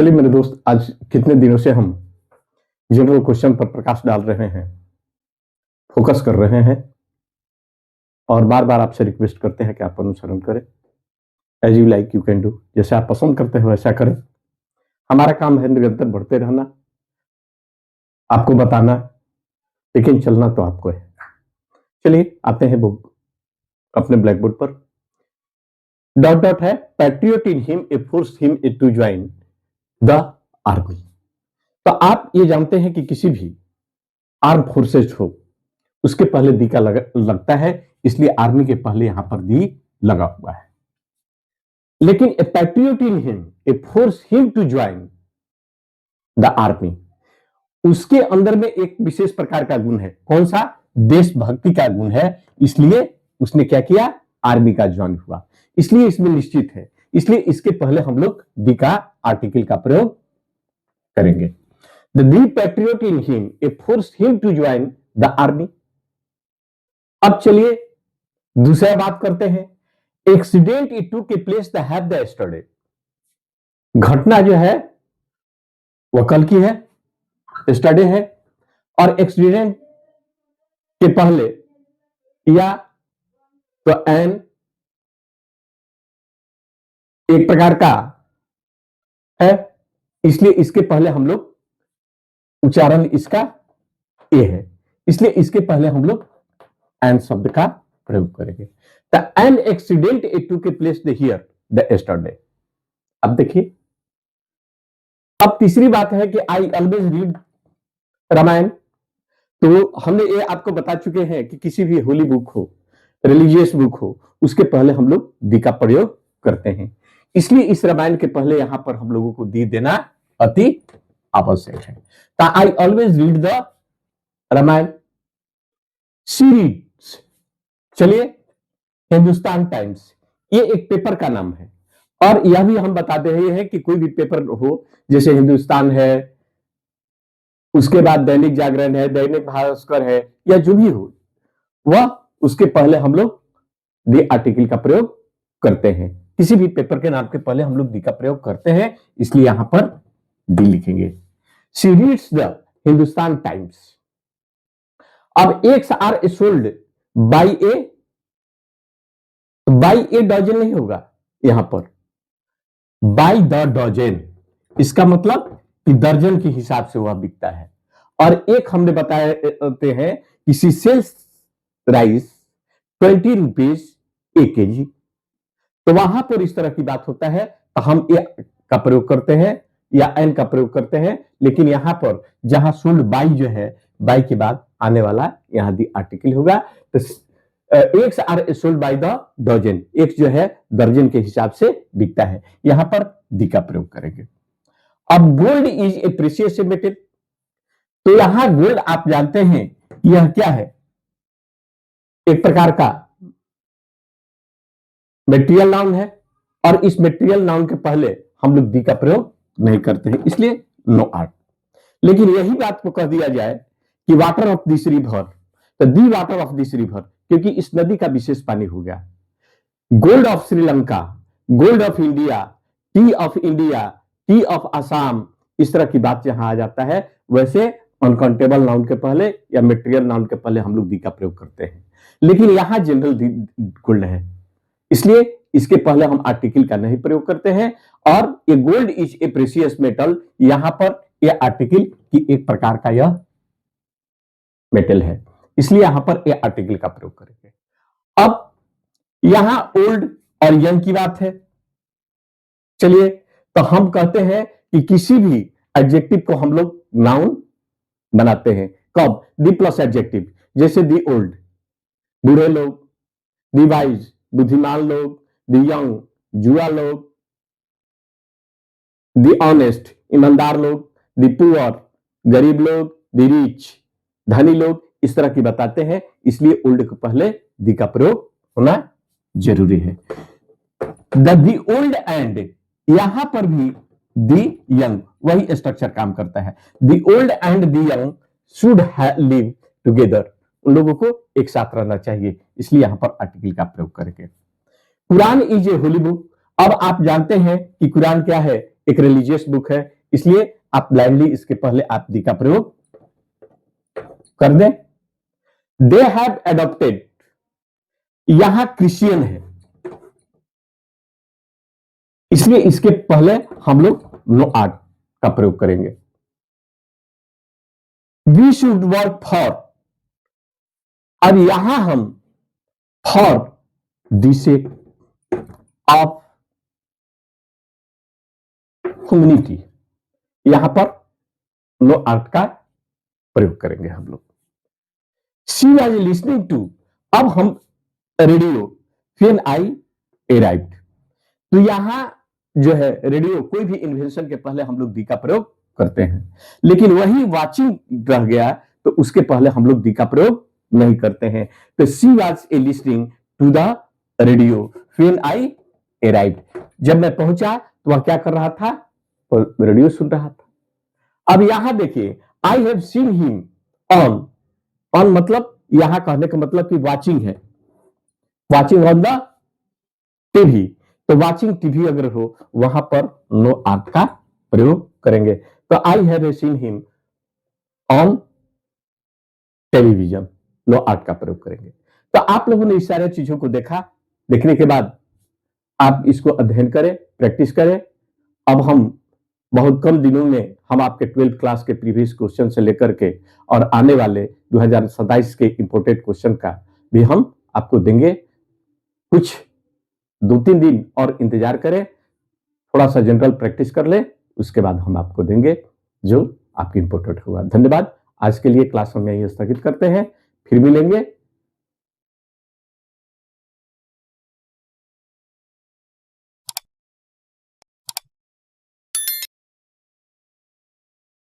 चलिए मेरे दोस्त, आज कितने दिनों से हम जनरल क्वेश्चन पर प्रकाश डाल रहे हैं, फोकस कर रहे हैं और बार बार आपसे रिक्वेस्ट करते हैं कि आप अनुसरण करें। As you like you can do, जैसे आप पसंद करते हो वैसा करें। हमारा काम है निरंतर बढ़ते रहना, आपको बताना, लेकिन चलना तो आपको है। चलिए आते हैं बुक अपने ब्लैक बोर्ड पर। डॉट डॉट है, patriot in him a force him to join the army. तो आप ये जानते हैं कि किसी भी आर्म फोर्सेज हो उसके पहले दी का लगता है, इसलिए आर्मी के पहले यहां पर दी लगा हुआ है। लेकिन a patriot in him a force him to join the army, उसके अंदर में एक विशेष प्रकार का गुण है। कौन सा? देशभक्ति का गुण है, इसलिए उसने क्या किया? आर्मी का ज्वाइन हुआ। इसलिए इसमें निश्चित है, इसलिए इसके पहले हम लोग दी का आर्टिकल का प्रयोग करेंगे। The patriot in him a forced him to join the army। अब चलिए दूसरा बात करते हैं। Accident it took place the have the study. घटना जो है वह कल की है, स्टडी है, और एक्सीडेंट के पहले या तो एन एक प्रकार का है, इसलिए इसके पहले हम लोग उच्चारण इसका ए है, इसलिए इसके पहले हम लोग एन शब्द का प्रयोग करेंगे। The an accident it took place the here the yesterday. अब देखिए, अब तीसरी बात है कि आई ऑलवेज रीड रामायण। तो हमने ये आपको बता चुके हैं कि किसी भी होली बुक हो, रिलीजियस बुक हो, उसके पहले हम लोग दी का प्रयोग करते हैं। इसलिए इस रामायण के पहले यहां पर हम लोगों को दी देना अति आवश्यक है। I always read the Ramayana series. चलिए, हिंदुस्तान टाइम्स ये एक पेपर का नाम है, और यह भी हम बता दे रहे हैं कि कोई भी पेपर हो, जैसे हिंदुस्तान है, उसके बाद दैनिक जागरण है, दैनिक भास्कर है, या जो भी हो, वह उसके पहले हम लोग दी आर्टिकल का प्रयोग करते हैं। किसी भी पेपर के नाम के पहले हम लोग दी का प्रयोग करते हैं, इसलिए यहां पर दी लिखेंगे। She reads the Hindustan Times. अब eggs are sold by a dozen नहीं होगा, यहां पर बाई द डजन, इसका मतलब कि दर्जन के हिसाब से वह बिकता है। और एक हमने बताते हैं कि she sales rice 20 rupees A KG. तो वहां पर इस तरह की बात होता है तो हम ए का प्रयोग करते हैं या एन का प्रयोग करते हैं, लेकिन यहां पर जहां सोल्ड बाई जो है, बाई के बाद आने वाला यहां दी आर्टिकल होगा। तो eggs are sold by the dozen, eggs जो है दर्जन के हिसाब से बिकता है, यहां पर दी का प्रयोग करेंगे। अब gold is a precious metal. तो यहां गोल्ड आप जानते हैं यह क्या है? एक प्रकार का मेटेरियल नाउन है, और इस मेटेरियल नाउन के पहले हम लोग दी का प्रयोग नहीं करते हैं, इसलिए नो आर्ट। लेकिन यही बात को कह दिया जाए कि वाटर ऑफ दिस रिवर, तो the water of this river, क्योंकि इस नदी का विशेष पानी हो गया। Gold of Sri Lanka, gold of India, T of India, T of Assam, इस तरह की बात यहां आ जाता है। वैसे अनकाउंटेबल नाउन के पहले या मेटेरियल नाउन के पहले हम लोग दी का प्रयोग करते हैं, लेकिन यहां जनरल गोल्ड है, इसलिए इसके पहले हम आर्टिकल का नहीं प्रयोग करते हैं। और ये gold is a precious metal, यहां पर ये आर्टिकल की एक प्रकार का यह मेटल है, इसलिए यहां पर ये आर्टिकल का प्रयोग करेंगे। अब यहां ओल्ड और यंग की बात है। चलिए, तो हम कहते हैं कि किसी भी एडजेक्टिव को हम लोग नाउन बनाते हैं। कब? दी प्लस एडजेक्टिव, जैसे दी ओल्ड बूढ़े लोग, दी वाइज बुद्धिमान लोग, दी यंग जुआ लोग, दी ऑनेस्ट ईमानदार लोग, दी पुअर गरीब लोग, दी रिच धनी लोग, इस तरह की बताते हैं, इसलिए ओल्ड के पहले दी का प्रयोग होना जरूरी है। दी ओल्ड एंड, यहां पर भी दी यंग वही स्ट्रक्चर काम करता है। The old and the young should live together, उन लोगों को एक साथ रहना चाहिए, इसलिए यहां पर आर्टिकल का प्रयोग करेंगे। Quran is a Holi book. अब आप जानते हैं कि कुरान क्या है? एक रिलीजियस बुक है, इसलिए आप ब्लाइंडली इसके पहले आप दी का प्रयोग कर दें। दे हैव एडॉप्टेड, यहां क्रिश्चियन है, इसलिए इसके पहले हम लोग नो आर्ट का प्रयोग करेंगे। वी शुड वर्क फॉर, और यहां हम for the sake of humanity, यहां पर नो आर्ट का प्रयोग करेंगे हम लोग। शी वॉज लिसनिंग टू, अब हम रेडियो व्हेन आई अराइव्ड, तो यहां जो है रेडियो, कोई भी इन्वेंशन के पहले हम लोग दी का प्रयोग करते हैं, लेकिन वही वाचिंग रह गया तो उसके पहले हम लोग दी का प्रयोग नहीं करते हैं। तो she was a listening to the radio when I arrived, जब मैं पहुंचा तो वह क्या कर रहा था, रेडियो सुन रहा था। अब यहां देखिए, आई have seen him on, on मतलब यहां कहने का मतलब कि वाचिंग है, वाचिंग ऑन द टीवी, तो वाचिंग टीवी अगर हो वहां पर नो आर्ट का प्रयोग करेंगे। तो I have seen him on television, no art का प्रयोग करेंगे। तो आप लोगों ने इस सारे चीजों को देखा, देखने के बाद आप इसको अध्ययन करें, प्रैक्टिस करें। अब हम बहुत कम दिनों में हम आपके 12th क्लास के प्रीवियस क्वेश्चन से लेकर के और आने वाले 2027 के इंपोर्टेड क्वेश्चन का भी हम आपको देंगे। कुछ 2-3 दिन और इंतजार करें, थोड़ा सा जनरल प्रैक्टिस कर ले, उसके बाद हम आपको देंगे जो आपकी इंपोर्टेड होगा। धन्यवाद। आज के लिए क्लास हम यहीं स्थगित करते हैं, फिर मिलेंगे।